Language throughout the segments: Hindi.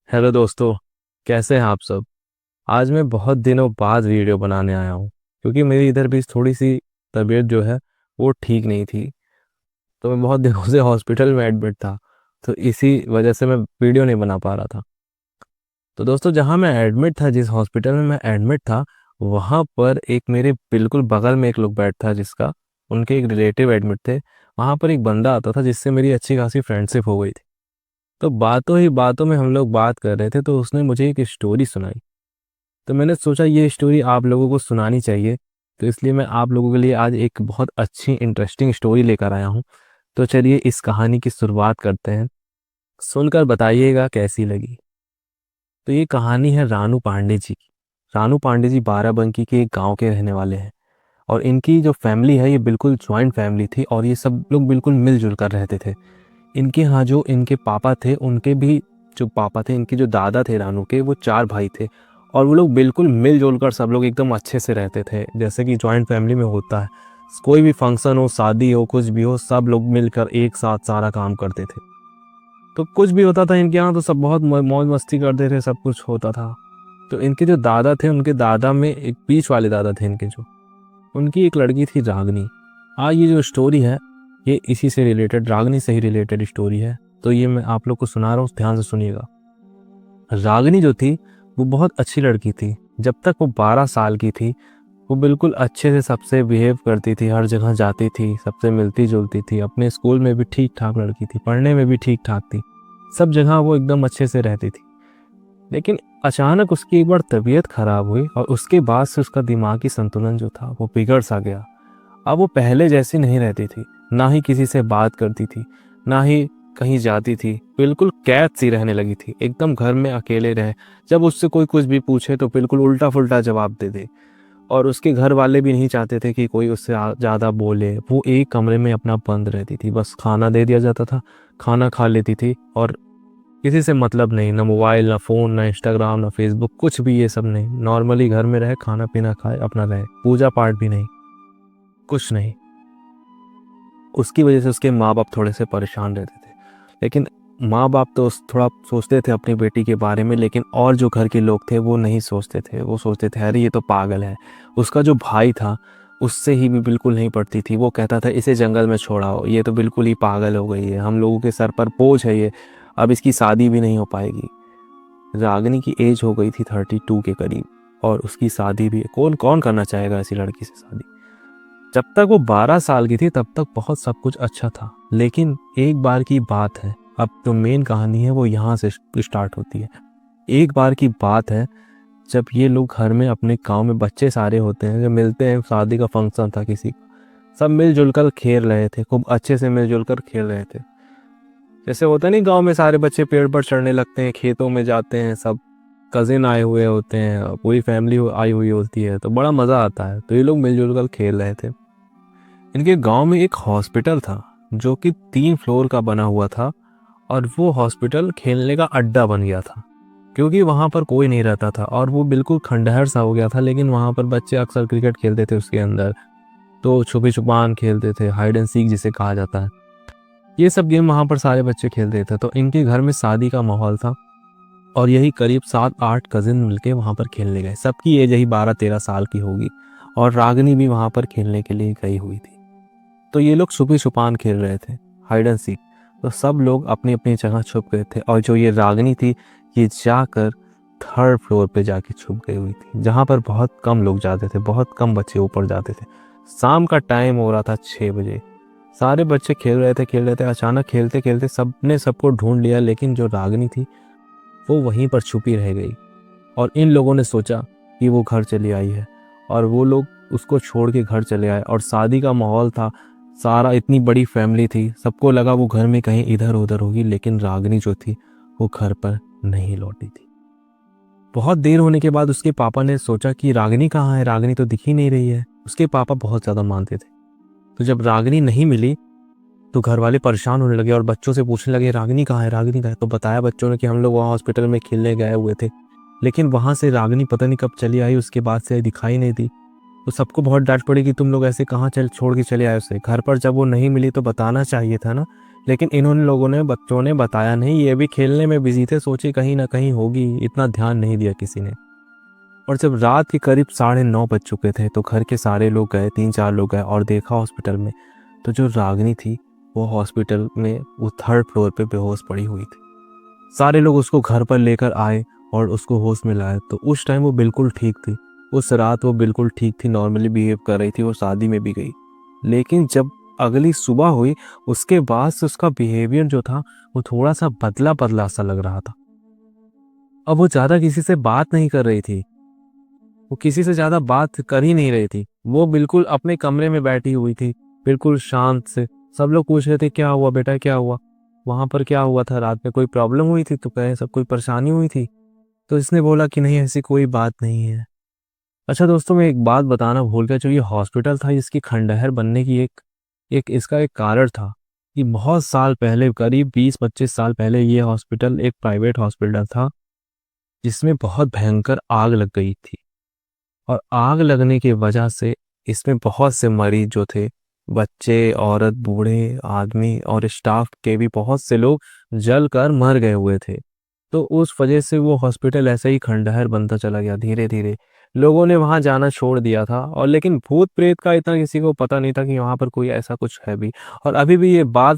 हेलो दोस्तों। कैसे हैं आप सब। आज मैं बहुत दिनों बाद वीडियो बनाने आया हूँ क्योंकि मेरी इधर भी थोड़ी सी तबीयत जो है वो ठीक नहीं थी। तो मैं बहुत दिनों से हॉस्पिटल में एडमिट था। तो इसी वजह से मैं वीडियो नहीं बना पा रहा था। तो दोस्तों, जहाँ मैं एडमिट था, जिस हॉस्पिटल में मैं एडमिट था, वहाँ पर एक मेरे बिल्कुल बगल में एक लोग बैठ था जिसका उनके एक रिलेटिव एडमिट थे। वहाँ पर एक बंदा आता था जिससे मेरी अच्छी खासी फ्रेंडशिप हो गई थी। तो बातों ही बातों में हम लोग बात कर रहे थे तो उसने मुझे एक स्टोरी सुनाई। तो मैंने सोचा ये स्टोरी आप लोगों को सुनानी चाहिए। तो इसलिए मैं आप लोगों के लिए आज एक बहुत अच्छी इंटरेस्टिंग स्टोरी लेकर आया हूँ। तो चलिए इस कहानी की शुरुआत करते हैं। सुनकर बताइएगा कैसी लगी। तो ये कहानी है रानू पांडे जी की। रानू पांडे जी बाराबंकी के एक गांव के रहने वाले हैं। और इनकी जो फैमिली है ये बिल्कुल ज्वाइंट फैमिली थी और ये सब लोग बिल्कुल मिलजुल कर रहते थे। इनके यहाँ जो इनके पापा थे, उनके भी जो पापा थे, इनके जो दादा थे रानू के, वो 4 भाई थे। और वो लोग बिल्कुल मिलजुल कर सब लोग एकदम अच्छे से रहते थे, जैसे कि जॉइंट फैमिली में होता है। कोई भी फंक्शन हो, शादी हो, कुछ भी हो, सब लोग मिलकर एक साथ सारा काम करते थे। तो कुछ भी होता था इनके यहाँ तो सब बहुत मौज मस्ती करते थे, सब कुछ होता था। तो इनके जो दादा थे, उनके दादा में एक बीच वाले दादा थे इनके, जो उनकी एक लड़की थी रागनी। आज ये जो स्टोरी है ये इसी से रिलेटेड, रागनी से ही रिलेटेड स्टोरी है। तो ये मैं आप लोग को सुना रहा हूँ, ध्यान से सुनिएगा। रागनी जो थी वो बहुत अच्छी लड़की थी। जब तक वो 12 साल की थी वो बिल्कुल अच्छे से सबसे बिहेव करती थी, हर जगह जाती थी, सबसे मिलती जुलती थी, अपने स्कूल में भी ठीक ठाक लड़की थी, पढ़ने में भी ठीक ठाक थी, सब जगह वो एकदम अच्छे से रहती थी। लेकिन अचानक उसकी एक बार तबीयत खराब हुई और उसके बाद से उसका दिमागी संतुलन जो था वो बिगड़ सा गया। अब वो पहले जैसी नहीं रहती थी, ना ही किसी से बात करती थी, ना ही कहीं जाती थी, बिल्कुल कैद सी रहने लगी थी, एकदम घर में अकेले रहे। जब उससे कोई कुछ भी पूछे तो बिल्कुल उल्टा फुल्टा जवाब दे दे। और उसके घर वाले भी नहीं चाहते थे कि कोई उससे ज़्यादा बोले। वो एक कमरे में अपना बंद रहती थी, बस खाना दे दिया जाता था, खाना खा लेती थी और किसी से मतलब नहीं, ना मोबाइल, ना फ़ोन, ना इंस्टाग्राम, ना फेसबुक, कुछ भी ये सब नहीं। नॉर्मली घर में रहे, खाना पीना खाए, अपना रहे, पूजा पाठ भी नहीं, कुछ नहीं। उसकी वजह से उसके माँ बाप थोड़े से परेशान रहते थे। लेकिन माँ बाप तो थोड़ा सोचते थे अपनी बेटी के बारे में, लेकिन और जो घर के लोग थे वो नहीं सोचते थे। वो सोचते थे अरे ये तो पागल है। उसका जो भाई था उससे ही भी बिल्कुल नहीं पड़ती थी। वो कहता था इसे जंगल में छोड़ाओ, ये तो बिल्कुल ही पागल हो गई है, हम लोगों के सर पर बोझ है ये, अब इसकी शादी भी नहीं हो पाएगी। रागिनी की एज हो गई थी 32 के करीब और उसकी शादी भी, कौन कौन करना चाहेगा ऐसी लड़की से शादी। जब तक वो 12 साल की थी तब तक बहुत सब कुछ अच्छा था। लेकिन एक बार की बात है, अब जो मेन कहानी है वो यहाँ से स्टार्ट होती है। एक बार की बात है जब ये लोग घर में, अपने गांव में बच्चे सारे होते हैं, जब मिलते हैं, शादी का फंक्शन था किसी का, सब मिलजुल कर खेल रहे थे, खूब अच्छे से मिलजुल कर खेल रहे थे। जैसे होता नहीं, गांव में सारे बच्चे पेड़ पर चढ़ने लगते हैं, खेतों में जाते हैं, सब कजिन आए हुए होते हैं, पूरी फैमिली आई हुई होती है, तो बड़ा मज़ा आता है। तो ये लोग मिलजुल कर खेल रहे थे। इनके गांव में एक हॉस्पिटल था जो कि 3 फ्लोर का बना हुआ था। और वो हॉस्पिटल खेलने का अड्डा बन गया था क्योंकि वहाँ पर कोई नहीं रहता था और वो बिल्कुल खंडहर सा हो गया था। लेकिन वहाँ पर बच्चे अक्सर क्रिकेट खेलते थे उसके अंदर, तो छुपी छुपान खेलते थे, हाइड एंड सीक जिसे कहा जाता है, ये सब गेम वहाँ पर सारे बच्चे खेलते थे। तो इनके घर में शादी का माहौल था और यही करीब 7-8 कजिन मिलके वहाँ पर खेलने गए। सबकी एज यही 12-13 साल की होगी और रागिनी भी वहाँ पर खेलने के लिए गई हुई थी। तो ये लोग छुपी छुपान खेल रहे थे, हाइड एंड सीक। तो सब लोग अपनी अपनी जगह छुप गए थे और जो ये रागिनी थी ये जाकर 3rd फ्लोर पे जाके छुप गई हुई थी, जहाँ पर बहुत कम लोग जाते थे, बहुत कम बच्चे ऊपर जाते थे। शाम का टाइम हो रहा था, 6 बजे। सारे बच्चे खेल रहे थे। अचानक खेलते खेलते सबने सबको ढूंढ लिया, लेकिन जो रागिनी थी वो वहीं पर छुपी रह गई। और इन लोगों ने सोचा कि वो घर चली आई है और वो लोग उसको छोड़ के घर चले आए। और शादी का माहौल था, सारा, इतनी बड़ी फैमिली थी, सबको लगा वो घर में कहीं इधर उधर होगी। लेकिन रागिनी जो थी वो घर पर नहीं लौटी थी। बहुत देर होने के बाद उसके पापा ने सोचा कि रागिनी कहाँ है, रागिनी तो दिख ही नहीं रही है। उसके पापा बहुत ज़्यादा मानते थे। तो जब रागिनी नहीं मिली तो घर वाले परेशान होने लगे और बच्चों से पूछने लगे रागिनी कहाँ है, रागिनी कहाँ है। तो बताया बच्चों ने कि हम लोग वहाँ हॉस्पिटल में खेलने गए हुए थे, लेकिन वहाँ से रागिनी पता नहीं कब चली आई, उसके बाद से दिखाई नहीं दी। तो सबको बहुत डांट पड़ी कि तुम लोग ऐसे कहाँ छोड़ के चले आए उसे। घर पर जब वो नहीं मिली तो बताना चाहिए था ना लेकिन इन्होंने लोगों ने बच्चों ने बताया नहीं, ये भी खेलने में बिजी थे, सोचे कहीं ना कहीं होगी, इतना ध्यान नहीं दिया किसी ने। और जब रात के करीब 9:30 बज चुके थे तो घर के सारे लोग गए, 3-4 लोग गए और देखा हॉस्पिटल में, तो जो रागिनी थी वो हॉस्पिटल में वो 3rd फ्लोर पे बेहोश पड़ी हुई थी। सारे लोग उसको घर पर लेकर आए और उसको होश में लाए, तो उस टाइम वो बिल्कुल ठीक थी। उस रात वो बिल्कुल ठीक थी, नॉर्मली बिहेव कर रही थी, वो शादी में भी गई। लेकिन जब अगली सुबह हुई उसके बाद से उसका बिहेवियर जो था वो थोड़ा सा बदला बदला सा लग रहा था। अब वो ज़्यादा किसी से बात नहीं कर रही थी, वो किसी से ज़्यादा बात कर ही नहीं रही थी। वो बिल्कुल अपने कमरे में बैठी हुई थी, बिल्कुल शांत से। सब लोग पूछ रहे थे क्या हुआ बेटा, क्या हुआ, वहाँ पर क्या हुआ था, रात में कोई प्रॉब्लम हुई थी, तो कहे सब कोई परेशानी हुई थी। तो इसने बोला कि नहीं ऐसी कोई बात नहीं है। अच्छा दोस्तों, मैं एक बात बताना भूल गया, जो ये हॉस्पिटल था इसकी खंडहर बनने की एक एक इसका एक कारण था कि बहुत साल पहले, करीब 20-25 साल पहले, ये हॉस्पिटल एक प्राइवेट हॉस्पिटल था जिसमें बहुत भयंकर आग लग गई थी। और आग लगने की वजह से इसमें बहुत से मरीज जो थे, बच्चे, औरत, बूढ़े आदमी और स्टाफ के भी बहुत से लोग जल कर मर गए हुए थे। तो उस वजह से वो हॉस्पिटल ऐसे ही खंडहर बनता चला गया धीरे धीरे। लोगों ने वहां जाना छोड़ दिया था, और लेकिन भूत प्रेत का इतना किसी को पता नहीं था कि वहां पर कोई ऐसा कुछ है भी। और अभी भी ये बात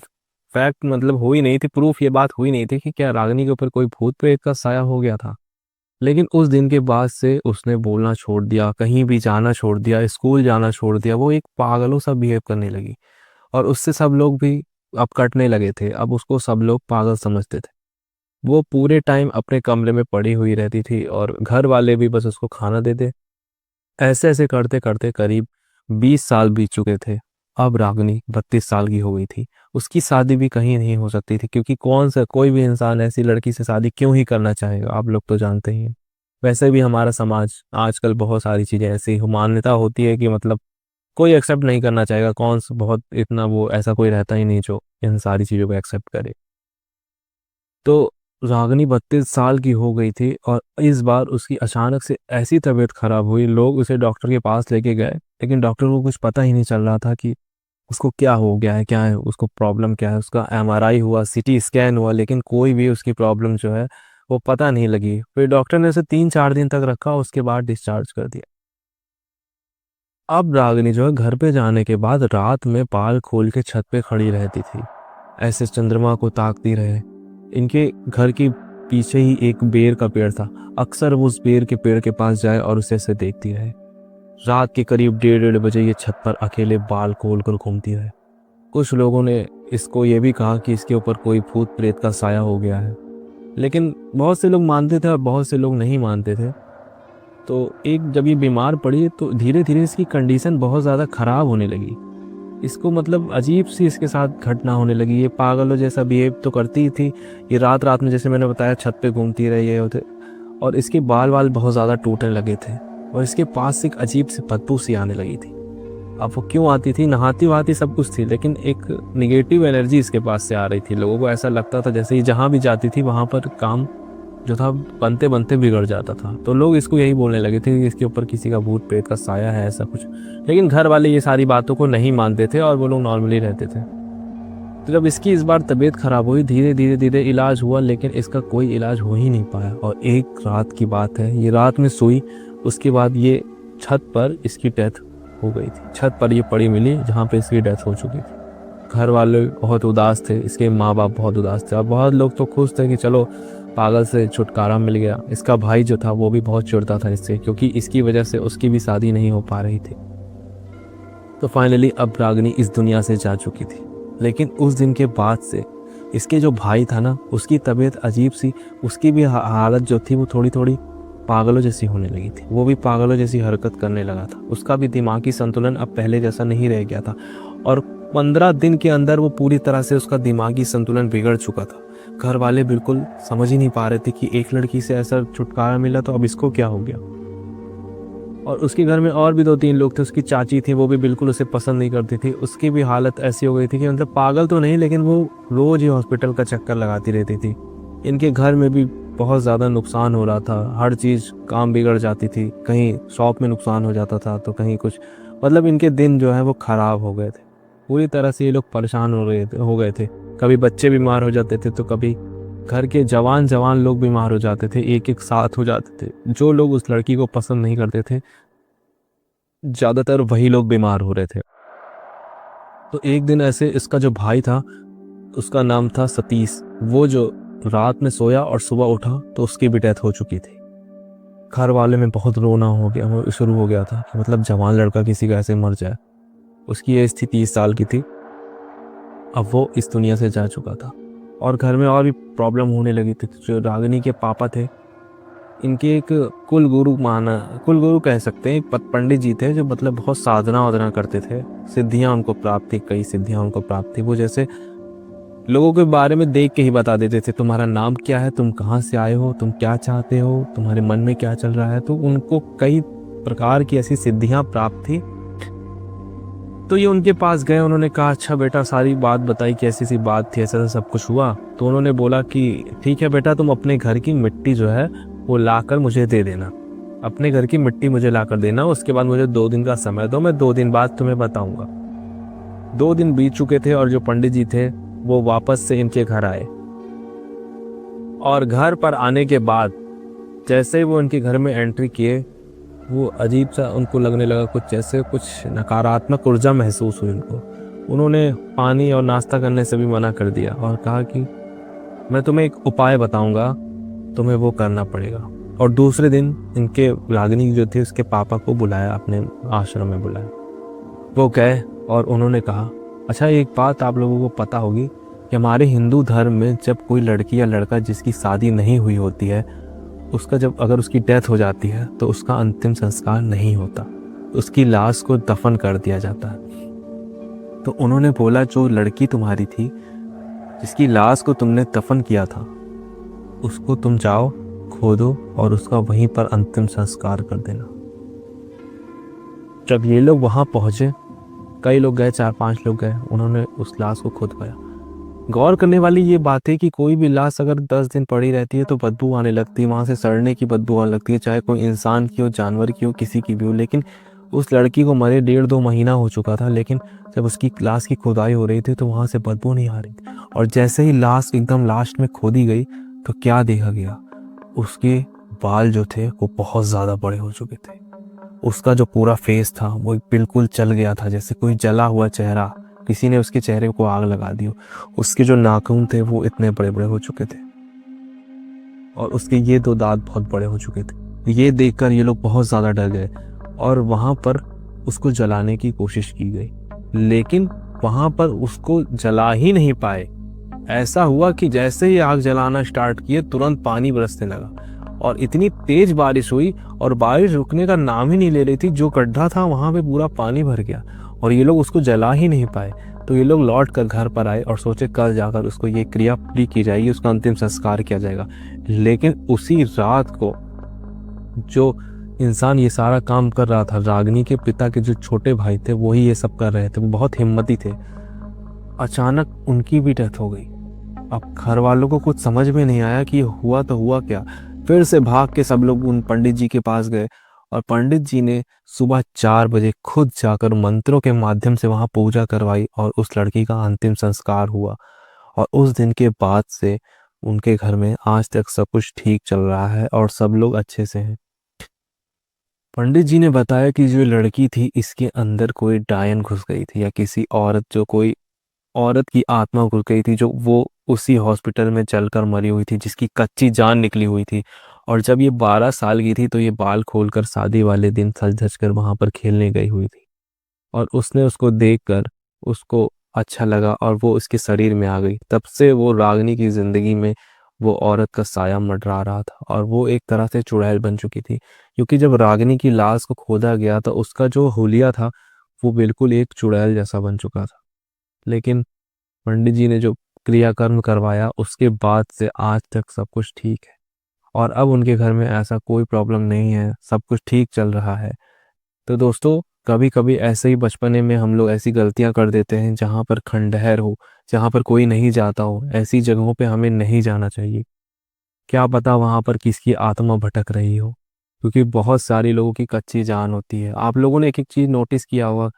फैक्ट मतलब हुई नहीं थी, प्रूफ ये बात हुई नहीं थी कि क्या रागिनी के ऊपर कोई भूत प्रेत का साया हो गया था। लेकिन उस दिन के बाद से उसने बोलना छोड़ दिया, कहीं भी जाना छोड़ दिया, स्कूल जाना छोड़ दिया, वो एक पागलों सा बिहेव करने लगी। और उससे सब लोग भी अब कटने लगे थे, अब उसको सब लोग पागल समझते थे। वो पूरे टाइम अपने कमरे में पड़ी हुई रहती थी और घर वाले भी बस उसको खाना देते। ऐसे ऐसे करते करते करीब 20 साल बीत चुके थे। अब रागनी 32 साल की हो गई थी। उसकी शादी भी कहीं नहीं हो सकती थी, क्योंकि कौन सा कोई भी इंसान ऐसी लड़की से शादी क्यों ही करना चाहेगा, आप लोग तो जानते ही हैं। वैसे भी हमारा समाज आजकल बहुत सारी चीज़ें ऐसी मान्यता होती है कि मतलब कोई एक्सेप्ट नहीं करना चाहेगा, कौन सा बहुत इतना वो ऐसा कोई रहता ही नहीं जो इन सारी चीज़ों को एक्सेप्ट करे। तो रागनी 32 साल की हो गई थी और इस बार उसकी अचानक से ऐसी तबीयत खराब हुई, लोग उसे डॉक्टर के पास लेके गए, लेकिन डॉक्टर को कुछ पता ही नहीं चल रहा था कि उसको क्या हो गया है, क्या है उसको प्रॉब्लम, क्या है। उसका एमआरआई हुआ, सीटी स्कैन हुआ, लेकिन कोई भी उसकी प्रॉब्लम जो है वो पता नहीं लगी। फिर डॉक्टर ने उसे 3-4 दिन तक रखा, उसके बाद डिस्चार्ज कर दिया। अब रागिनी जो है घर पे जाने के बाद रात में बाल खोल के छत पे खड़ी रहती थी, ऐसे चंद्रमा को ताकती रहे। इनके घर के पीछे ही एक बेर का पेड़ था, अक्सर वो उस बेर के पेड़ के पास जाए और उसे ऐसे देखती रहे। रात के करीब 1:30 बजे ये छत पर अकेले बाल खोल कर घूमती रहे। कुछ लोगों ने इसको ये भी कहा कि इसके ऊपर कोई भूत प्रेत का साया हो गया है, लेकिन बहुत से लोग मानते थे और बहुत से लोग नहीं मानते थे। तो एक जब ये बीमार पड़ी तो धीरे धीरे इसकी कंडीशन बहुत ज़्यादा ख़राब होने लगी। इसको मतलब अजीब सी इसके साथ घटना होने लगी, ये पागलों जैसा बिहेव तो करती ही थी। ये रात रात में जैसे मैंने बताया छत पे घूमती रही है होते, और इसके बाल वाल बहुत ज़्यादा टूटने लगे थे, और इसके पास से एक अजीब सी बदबू सी आने लगी थी। अब वो क्यों आती थी, नहाती वहाती सब कुछ थी, लेकिन एक निगेटिव एनर्जी इसके पास से आ रही थी। लोगों को ऐसा लगता था जैसे ये जहाँ भी जाती थी वहाँ पर काम जो था बनते बनते बिगड़ जाता था। तो लोग इसको यही बोलने लगे थे कि इसके ऊपर किसी का भूत प्रेत का साया है, ऐसा कुछ। लेकिन घर वाले ये सारी बातों को नहीं मानते थे और वो लोग नॉर्मली रहते थे। तो जब इसकी इस बार तबीयत खराब हुई, धीरे धीरे धीरे इलाज हुआ, लेकिन इसका कोई इलाज हो ही नहीं पाया। और एक रात की बात है, ये रात में सोई, उसके बाद ये छत पर इसकी डेथ हो गई थी। छत पर ये पड़ी मिली जहाँ पे इसकी डेथ हो चुकी थी। घर वाले बहुत उदास थे, इसके माँ बाप बहुत उदास थे, और बहुत लोग तो खुश थे कि चलो पागल से छुटकारा मिल गया। इसका भाई जो था वो भी बहुत चिढ़ता था इससे, क्योंकि इसकी वजह से उसकी भी शादी नहीं हो पा रही थी। तो फाइनली अब रागिनी इस दुनिया से जा चुकी थी। लेकिन उस दिन के बाद से इसके जो भाई था ना, उसकी तबीयत अजीब सी, उसकी भी हालत जो थी वो थोड़ी थोड़ी पागलों जैसी होने लगी थी। वो भी पागलों जैसी हरकत करने लगा था। उसका भी दिमागी संतुलन अब पहले जैसा नहीं रह गया था, और 15 दिन के अंदर वो पूरी तरह से उसका दिमागी संतुलन बिगड़ चुका था। घर वाले बिल्कुल समझ ही नहीं पा रहे थे कि एक लड़की से ऐसा छुटकारा मिला तो अब इसको क्या हो गया। और उसके घर में और भी 2-3 लोग थे। उसकी चाची थी, वो भी बिल्कुल उसे पसंद नहीं करती थी। उसकी भी हालत ऐसी हो गई थी कि मतलब पागल तो नहीं, लेकिन वो रोज ही हॉस्पिटल का चक्कर लगाती रहती थी। इनके घर में भी बहुत ज़्यादा नुकसान हो रहा था, हर चीज़ काम बिगड़ जाती थी, कहीं शॉप में नुकसान हो जाता था तो कहीं कुछ, मतलब इनके दिन जो है वो ख़राब हो गए थे। पूरी तरह से ये लोग परेशान हो गए थे। कभी बच्चे बीमार हो जाते थे तो कभी घर के जवान जवान लोग बीमार हो जाते थे, एक एक साथ हो जाते थे। जो लोग उस लड़की को पसंद नहीं करते थे, ज़्यादातर वही लोग बीमार हो रहे थे। तो एक दिन ऐसे इसका जो भाई था, उसका नाम था सतीश, वो जो रात में सोया और सुबह उठा तो उसकी भी डेथ हो चुकी थी। घर वाले में बहुत रोना हो गया, शुरू हो गया था कि मतलब जवान लड़का किसी का ऐसे मर जाए। उसकी एज थी 30 साल की थी, अब वो इस दुनिया से जा चुका था। और घर में और भी प्रॉब्लम होने लगी थी। जो रागिनी के पापा थे, इनके एक कुल गुरु कह सकते हैं, एक पंडित जी थे जो मतलब बहुत साधना वाधना करते थे, सिद्धियां उनको प्राप्त थी, कई सिद्धियां उनको प्राप्त थी। वो जैसे लोगों के बारे में देख के ही बता देते थे, तुम्हारा नाम क्या है, तुम कहाँ से आए हो, तुम क्या चाहते हो, तुम्हारे मन में क्या चल रहा है। तो उनको कई प्रकार की ऐसी सिद्धियां प्राप्त थी। तो ये उनके पास गए, उन्होंने कहा अच्छा बेटा, सारी बात बताई कि ऐसी सी बात थी, ऐसा सब कुछ हुआ। तो उन्होंने बोला कि ठीक है बेटा, तुम अपने घर की मिट्टी जो है वो लाकर मुझे दे देना, अपने घर की मिट्टी मुझे लाकर देना, उसके बाद मुझे 2 दिन का समय दो, मैं 2 दिन बाद तुम्हें बताऊंगा। 2 दिन बीत चुके थे और जो पंडित जी थे वो वापस से इनके घर आए। और घर पर आने के बाद जैसे ही वो इनके घर में एंट्री किए, वो अजीब सा उनको लगने लगा, कुछ जैसे कुछ नकारात्मक ऊर्जा महसूस हुई उनको। उन्होंने पानी और नाश्ता करने से भी मना कर दिया और कहा कि मैं तुम्हें एक उपाय बताऊंगा, तुम्हें वो करना पड़ेगा। और दूसरे दिन इनके रागिनी जो थी उसके पापा को बुलाया, अपने आश्रम में बुलाया। वो गए और उन्होंने कहा अच्छा, एक बात आप लोगों को पता होगी कि हमारे हिंदू धर्म में जब कोई लड़की या लड़का जिसकी शादी नहीं हुई होती है, उसका जब अगर उसकी डेथ हो जाती है तो उसका अंतिम संस्कार नहीं होता, उसकी लाश को दफन कर दिया जाता है। तो उन्होंने बोला जो लड़की तुम्हारी थी, जिसकी लाश को तुमने दफन किया था, उसको तुम जाओ खोदो और उसका वहीं पर अंतिम संस्कार कर देना। जब ये लोग वहां पहुंचे, कई लोग गए, 4-5 लोग गए, उन्होंने उस लाश को खोद पाया। गौर करने वाली ये बात है कि कोई भी लाश अगर 10 दिन पड़ी रहती है तो बदबू आने लगती है, वहां से सड़ने की बदबू आने लगती है, चाहे कोई इंसान की हो, जानवर की हो, किसी की भी हो। लेकिन उस लड़की को मरे 1.5-2 महीना हो चुका था, लेकिन जब उसकी लाश की खुदाई हो रही थी तो वहां से बदबू नहीं आ रही थी। और जैसे ही लाश एकदम लास्ट में खोदी गई तो क्या देखा गया, उसके बाल जो थे वो बहुत ज्यादा बड़े हो चुके थे। उसका जो पूरा फेस था वो बिल्कुल चल गया था, जैसे कोई जला हुआ चेहरा, किसी ने उसके चेहरे को आग लगा दी हो। उसके जो नाखून थे वो इतने बड़े बड़े हो चुके थे और उसके ये 2 दांत बहुत बड़े हो चुके थे। ये देखकर ये लोग बहुत ज़्यादा डर गए और वहाँ पर उसको जलाने की कोशिश की गई, लेकिन वहाँ पर उसको जला ही नहीं पाए। ऐसा हुआ कि जैसे ही आग जलाना स्टार्ट किए, तुरंत पानी बरसने लगा और इतनी तेज बारिश हुई और बारिश रुकने का नाम ही नहीं ले रही थी। जो गड्ढा था वहां पे पूरा पानी भर गया और ये लोग उसको जला ही नहीं पाए। तो ये लोग लौट कर घर पर आए और सोचे कल जाकर उसको ये क्रिया पूरी की जाएगी, उसका अंतिम संस्कार किया जाएगा। लेकिन उसी रात को जो इंसान ये सारा काम कर रहा था, रागिनी के पिता के जो छोटे भाई थे, वही ये सब कर रहे थे, वो बहुत हिम्मती थे। अचानक उनकी भी डेथ हो गई। अब घर वालों को कुछ समझ में नहीं आया कि हुआ तो हुआ क्या। फिर से भाग के सब लोग उन पंडित जी के पास गए और पंडित जी ने सुबह 4 बजे खुद जाकर मंत्रों के माध्यम से वहां पूजा करवाई और उस लड़की का अंतिम संस्कार हुआ। और उस दिन के बाद से उनके घर में आज तक सब कुछ ठीक चल रहा है और सब लोग अच्छे से हैं। पंडित जी ने बताया कि जो लड़की थी, इसके अंदर कोई डायन घुस गई थी या किसी औरत, जो कोई औरत की आत्मा घुस गई थी, जो वो उसी हॉस्पिटल में जलकर मरी हुई थी, जिसकी कच्ची जान निकली हुई थी। और जब ये 12 साल की थी तो ये बाल खोलकर शादी वाले दिन सज धज कर वहां पर खेलने गई हुई थी और उसने उसको देखकर उसको अच्छा लगा और वो उसके शरीर में आ गई। तब से वो रागिनी की जिंदगी में वो औरत का साया मंडरा रहा था और वो एक तरह से चुड़ैल बन चुकी थी, क्योंकि जब रागिनी की लाश को खोदा गया तो उसका जो हुलिया था वो बिल्कुल एक चुड़ैल जैसा बन चुका था। लेकिन पंडित जी ने जो क्रियाकर्म करवाया, उसके बाद से आज तक सब कुछ ठीक है और अब उनके घर में ऐसा कोई प्रॉब्लम नहीं है, सब कुछ ठीक चल रहा है। तो दोस्तों, कभी कभी ऐसे ही बचपने में हम लोग ऐसी गलतियां कर देते हैं, जहां पर खंडहर हो, जहां पर कोई नहीं जाता हो, ऐसी जगहों पे हमें नहीं जाना चाहिए। क्या पता वहां पर किसकी आत्मा भटक रही हो, क्योंकि बहुत सारे लोगों की कच्ची जान होती है। आप लोगों ने एक एक चीज नोटिस किया होगा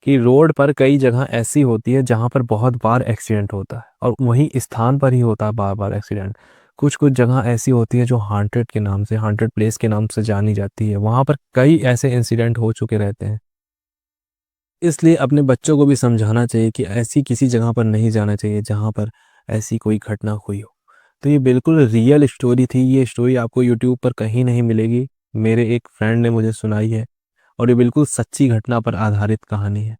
कि रोड पर कई जगह ऐसी होती है जहाँ पर बहुत बार एक्सीडेंट होता है और वहीं स्थान पर ही होता है बार बार एक्सीडेंट। कुछ कुछ जगह ऐसी होती है जो हांटेड के नाम से, हांटेड प्लेस के नाम से जानी जाती है, वहाँ पर कई ऐसे इंसिडेंट हो चुके रहते हैं। इसलिए अपने बच्चों को भी समझाना चाहिए कि ऐसी किसी जगह पर नहीं जाना चाहिए जहाँ पर ऐसी कोई घटना हुई हो। तो ये बिल्कुल रियल स्टोरी थी, ये स्टोरी आपको यूट्यूब पर कहीं नहीं मिलेगी, मेरे एक फ्रेंड ने मुझे सुनाई है और ये बिल्कुल सच्ची घटना पर आधारित कहानी है।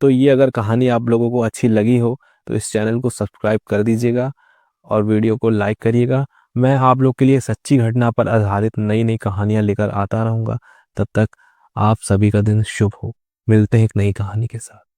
तो ये अगर कहानी आप लोगों को अच्छी लगी हो तो इस चैनल को सब्सक्राइब कर दीजिएगा और वीडियो को लाइक करिएगा। मैं आप लोग के लिए सच्ची घटना पर आधारित नई नई कहानियाँ लेकर आता रहूँगा। तब तक आप सभी का दिन शुभ हो। मिलते हैं एक नई कहानी के साथ।